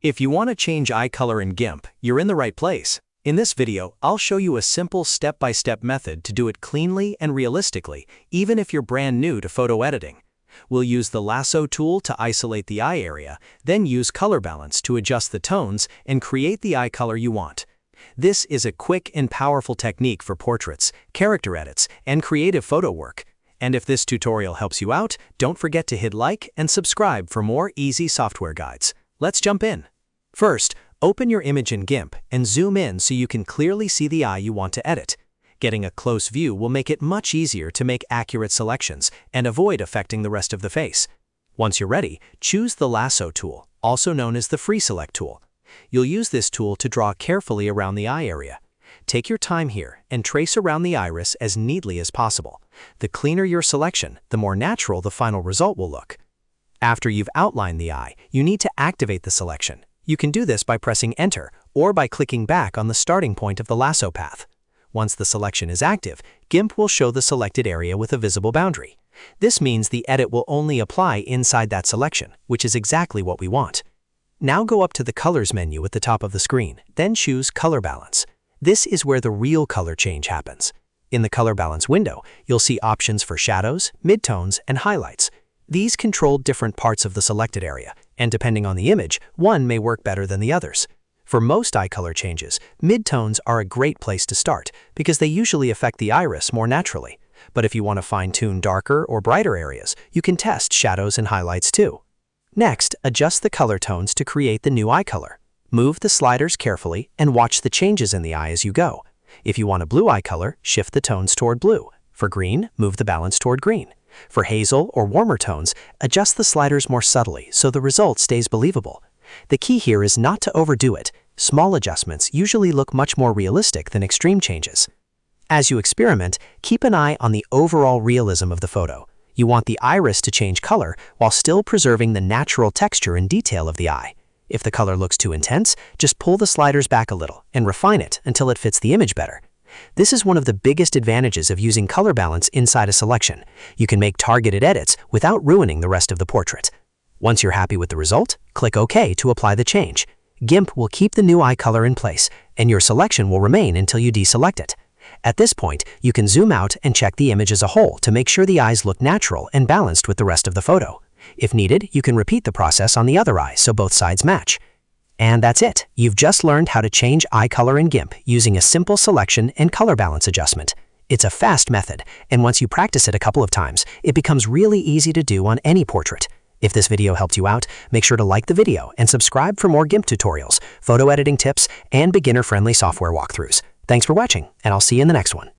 If you want to change eye color in GIMP, you're in the right place. In this video, I'll show you a simple step-by-step method to do it cleanly and realistically, even if you're brand new to photo editing. We'll use the Lasso Tool to isolate the eye area, then use color balance to adjust the tones and create the eye color you want. This is a quick and powerful technique for portraits, character edits, and creative photo work. And if this tutorial helps you out, don't forget to hit like and subscribe for more easy software guides. Let's jump in. First, open your image in GIMP and zoom in so you can clearly see the eye you want to edit. Getting a close view will make it much easier to make accurate selections and avoid affecting the rest of the face. Once you're ready, choose the Lasso tool, also known as the Free Select tool. You'll use this tool to draw carefully around the eye area. Take your time here and trace around the iris as neatly as possible. The cleaner your selection, the more natural the final result will look. After you've outlined the eye, you need to activate the selection. You can do this by pressing Enter or by clicking back on the starting point of the lasso path. Once the selection is active, GIMP will show the selected area with a visible boundary. This means the edit will only apply inside that selection, which is exactly what we want. Now go up to the Colors menu at the top of the screen, then choose Color Balance. This is where the real color change happens. In the Color Balance window, you'll see options for shadows, midtones, and highlights. These control different parts of the selected area, and depending on the image, one may work better than the others. For most eye color changes, midtones are a great place to start because they usually affect the iris more naturally. But if you want to fine-tune darker or brighter areas, you can test shadows and highlights too. Next, adjust the color tones to create the new eye color. Move the sliders carefully and watch the changes in the eye as you go. If you want a blue eye color, shift the tones toward blue. For green, move the balance toward green. For hazel or warmer tones, adjust the sliders more subtly so the result stays believable. The key here is not to overdo it. Small adjustments usually look much more realistic than extreme changes. As you experiment, keep an eye on the overall realism of the photo. You want the iris to change color while still preserving the natural texture and detail of the eye. If the color looks too intense, just pull the sliders back a little and refine it until it fits the image better. This is one of the biggest advantages of using color balance inside a selection. You can make targeted edits without ruining the rest of the portrait. Once you're happy with the result, click OK to apply the change. GIMP will keep the new eye color in place, and your selection will remain until you deselect it. At this point, you can zoom out and check the image as a whole to make sure the eyes look natural and balanced with the rest of the photo. If needed, you can repeat the process on the other eye so both sides match. And that's it. You've just learned how to change eye color in GIMP using a simple selection and color balance adjustment. It's a fast method, and once you practice it a couple of times, it becomes really easy to do on any portrait. If this video helped you out, make sure to like the video and subscribe for more GIMP tutorials, photo editing tips, and beginner-friendly software walkthroughs. Thanks for watching, and I'll see you in the next one.